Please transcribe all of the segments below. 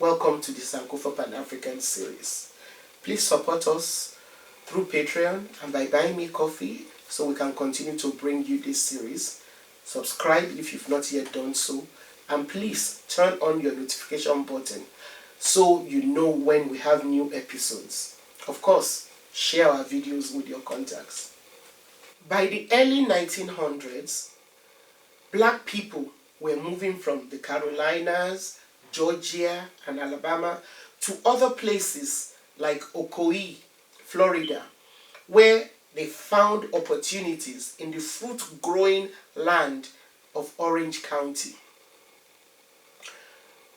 Welcome to the Sankofa Pan-African series. Please support us through Patreon and by buying me coffee so we can continue to bring you this series. Subscribe if you've not yet done so, and please turn on your notification button so you know when we have new episodes. Of course, share our videos with your contacts. By the early 1900s, black people were moving from the Carolinas, Georgia, and Alabama to other places like Ocoee, Florida, where they found opportunities in the fruit-growing land of Orange County.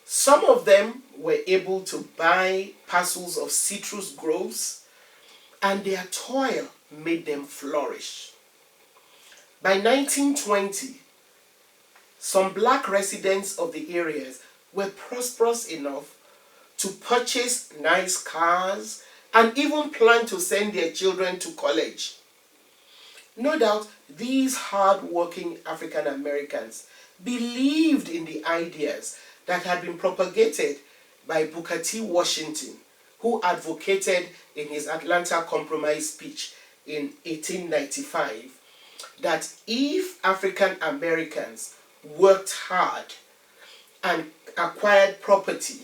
Some of them were able to buy parcels of citrus groves, and their toil made them flourish. By 1920, some black residents of the areas were prosperous enough to purchase nice cars and even plan to send their children to college. No doubt, these hard-working African Americans believed in the ideas that had been propagated by Booker T. Washington, who advocated in his Atlanta Compromise speech in 1895 that if African Americans worked hard and acquired property,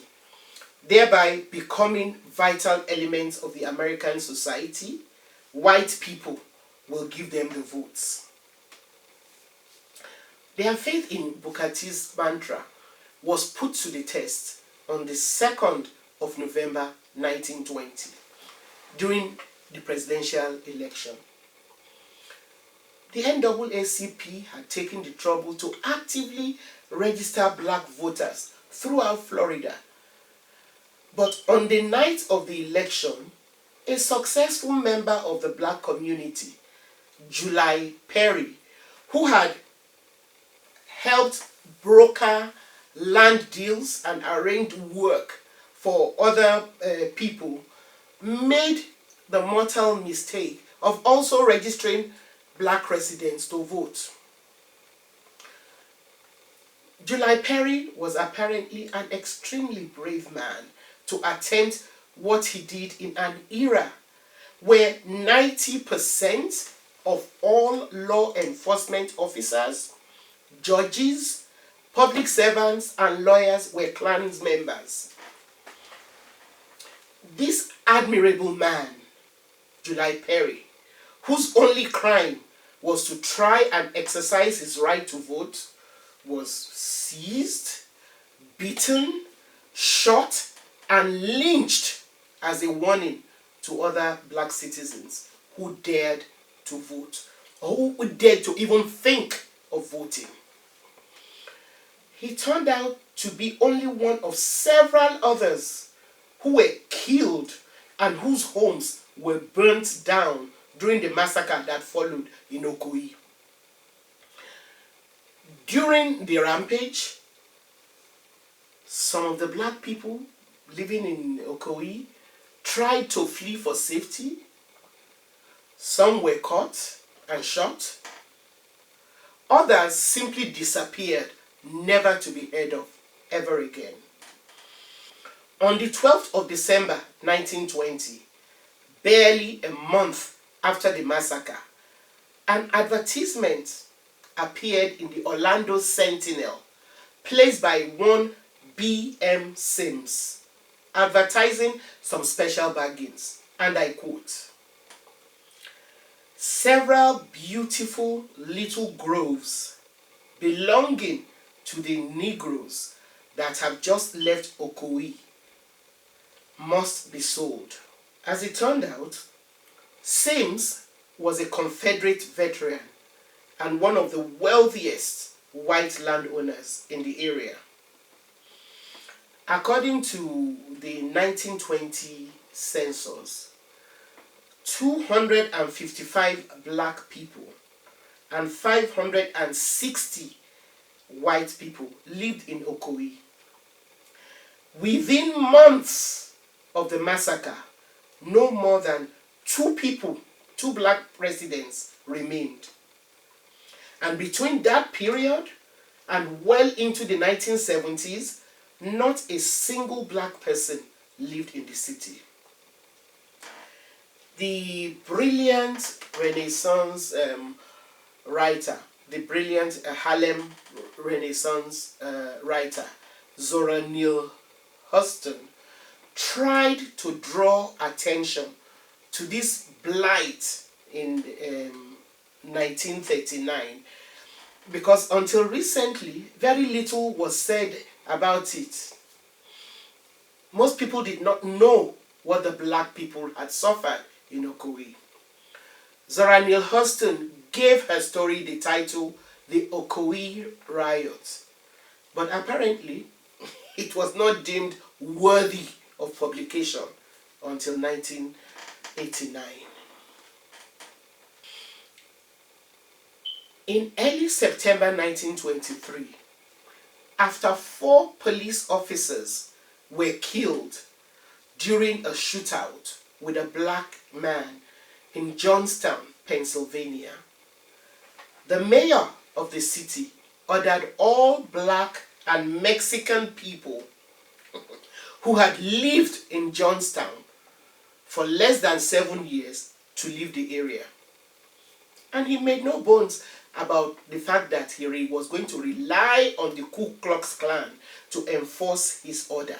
thereby becoming vital elements of the American society, white people will give them the votes. Their faith in Booker T's mantra was put to the test on the 2nd of November 1920 during the presidential election. The NAACP had taken the trouble to actively register black voters throughout Florida. But on the night of the election, a successful member of the black community, July Perry, who had helped broker land deals and arranged work for other people, made the mortal mistake of also registering black residents to vote. July Perry was apparently an extremely brave man to attempt what he did in an era where 90% of all law enforcement officers, judges, public servants, and lawyers were Klan members. This admirable man, July Perry, whose only crime was to try and exercise his right to vote, was seized, beaten, shot, and lynched as a warning to other black citizens who dared to vote, or who dared to even think of voting. He turned out to be only one of several others who were killed and whose homes were burnt down during the massacre that followed in Ocoee. During the rampage, some of the black people living in Ocoee tried to flee for safety. Some were caught and shot. Others simply disappeared, never to be heard of ever again. On the 12th of December 1920, barely a month after the massacre, an advertisement appeared in the Orlando Sentinel, placed by one B.M. Sims, advertising some special bargains, and I quote, "Several beautiful little groves belonging to the Negroes that have just left Ocoee must be sold." As it turned out, Sims was a Confederate veteran and one of the wealthiest white landowners in the area. According to the 1920 census, 255 black people and 560 white people lived in Ocoee. Within months of the massacre, no more than two black residents remained. And between that period and well into the 1970s, not a single black person lived in the city. The brilliant Renaissance writer, the brilliant Harlem Renaissance writer, Zora Neale Hurston, tried to draw attention to this blight in 1939, because until recently, very little was said about it. Most people did not know what the black people had suffered in Ocoee. Zora Neale Hurston gave her story the title The Ocoee Riot, but apparently it was not deemed worthy of publication until 1989. In early September 1923, after 4 police officers were killed during a shootout with a black man in Johkston, Pennsylvania, the mayor of the city ordered all black and Mexican people who had lived in Johkston for less than 7 years to leave the area. And he made no bones about the fact that he was going to rely on the Ku Klux Klan to enforce his order.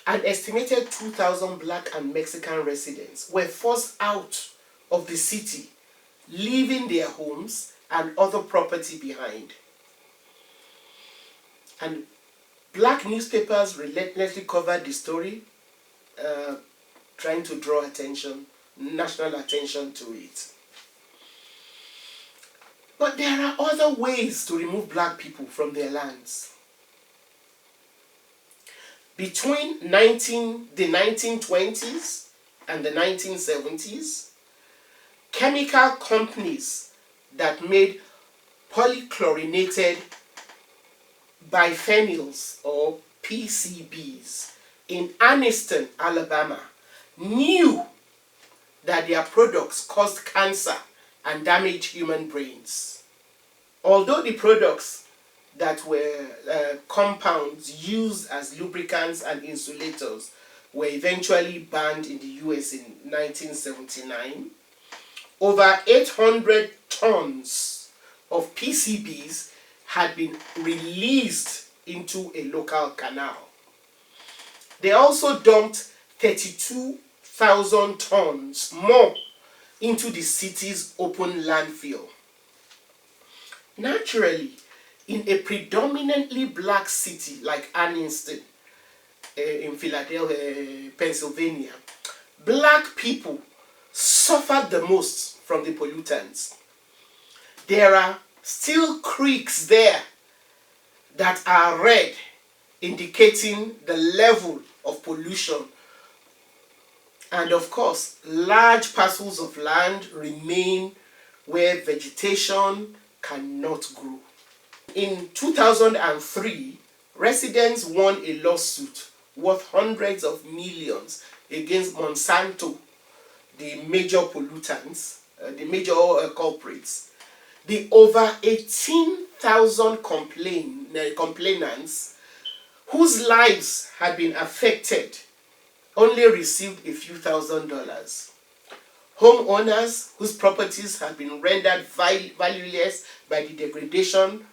An estimated 2,000 black and Mexican residents were forced out of the city, leaving their homes and other property behind. And black newspapers relentlessly covered the story, trying to draw attention, national attention to it. But there are other ways to remove black people from their lands. Between the 1920s and the 1970s, chemical companies that made polychlorinated biphenyls or PCBs in Anniston, Alabama, knew that their products caused cancer and damaged human brains. Although the products that were compounds used as lubricants and insulators were eventually banned in the US in 1979, over 800 tons of PCBs had been released into a local canal. They also dumped 32,000 tons more into the city's open landfill. Naturally, in a predominantly black city like Anniston in Philadelphia, Pennsylvania, black people suffered the most from the pollutants. There are still creeks there that are red, indicating the level of pollution. And of course, large parcels of land remain where vegetation cannot grow. In 2003, residents won a lawsuit worth hundreds of millions against Monsanto, the major pollutants, the major culprits. The over 18,000 complainants whose lives had been affected only received a few $1,000s. Homeowners whose properties had been rendered valueless by the degradation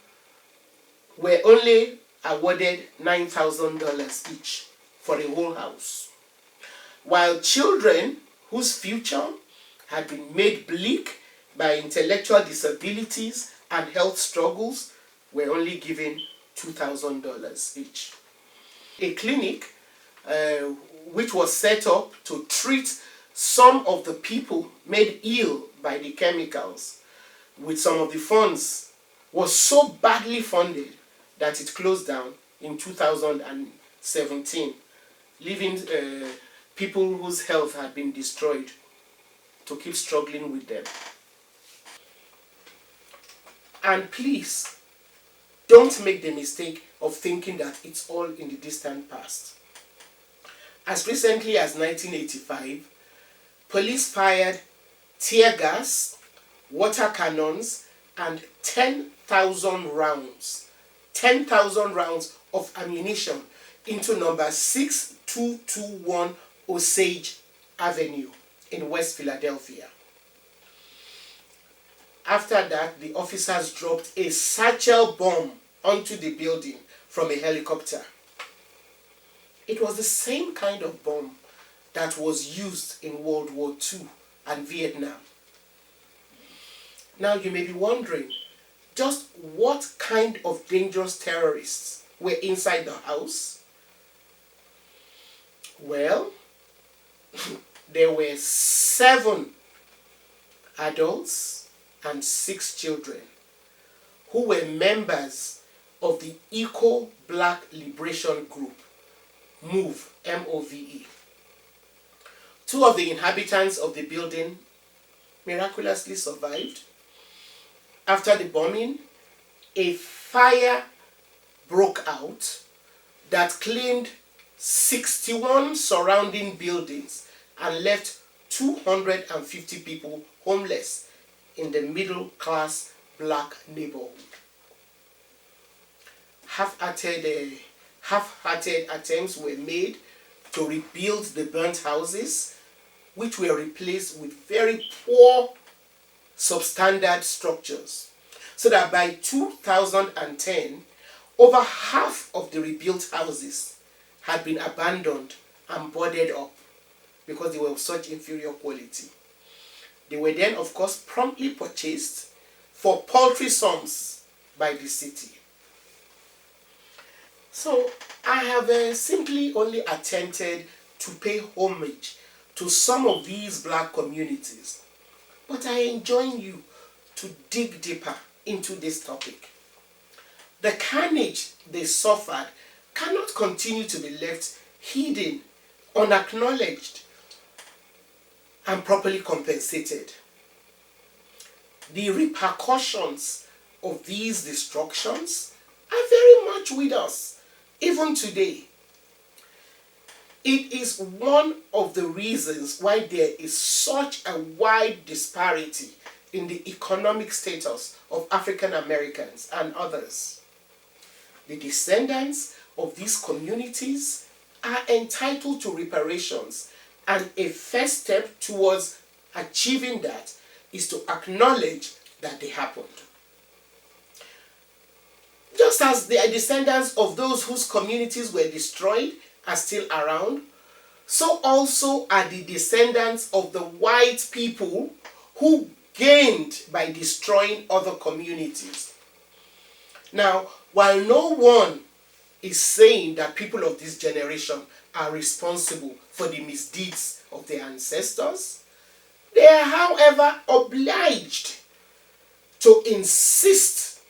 were only awarded $9,000 each for a whole house, while children whose future had been made bleak by intellectual disabilities and health struggles were only given $2,000 each. A clinic which was set up to treat some of the people made ill by the chemicals with some of the funds was so badly funded that it closed down in 2017, leaving people whose health had been destroyed to keep struggling with them. And please, don't make the mistake of thinking that it's all in the distant past. As recently as 1985, police fired tear gas, water cannons, and 10,000 rounds of ammunition into number 6221 Ossage Avenue in West Philadelphia. After that, the officers dropped a satchel bomb onto the building from a helicopter. It was the same kind of bomb that was used in World War II and Vietnam. Now you may be wondering, just what kind of dangerous terrorists were inside the house? Well, there were 7 adults and 6 children who were members of the Occoe Black Liberation Group, MOVE, M-O-V-E. 2 of the inhabitants of the building miraculously survived. After the bombing, a fire broke out that claimed 61 surrounding buildings and left 250 people homeless in the middle-class black neighborhood. Half-hearted attempts were made to rebuild the burnt houses, which were replaced with very poor substandard structures, so that by 2010, over half of the rebuilt houses had been abandoned and boarded up because they were of such inferior quality. They were then, of course, promptly purchased for paltry sums by the city. So I have simply only attempted to pay homage to some of these black communities, but I enjoin you to dig deeper into this topic. The carnage they suffered cannot continue to be left hidden, unacknowledged, and properly compensated. The repercussions of these destructions are very much with us, even today. It is one of the reasons why there is such a wide disparity in the economic status of African Americans and others. The descendants of these communities are entitled to reparations, and a first step towards achieving that is to acknowledge that they happened. Just as the descendants of those whose communities were destroyed are still around, so also are the descendants of the white people who gained by destroying other communities. Now, while no one is saying that people of this generation are responsible for the misdeeds of their ancestors, they are, however, obliged to insist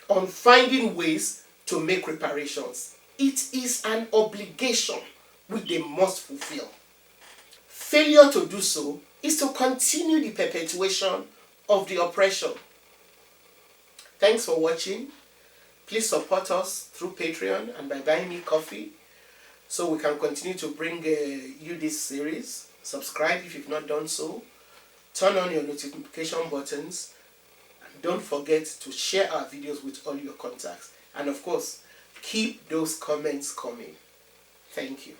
on finding ways to make reparations. It is an obligation which they must fulfill. Failure to do so is to continue the perpetuation of the oppression. Thanks for watching. Please support us through Patreon and by buying me coffee so we can continue to bring you this series. Subscribe if you've not done so. Turn on your notification buttons. And don't forget to share our videos with all your contacts. And of course, keep those comments coming. Thank you.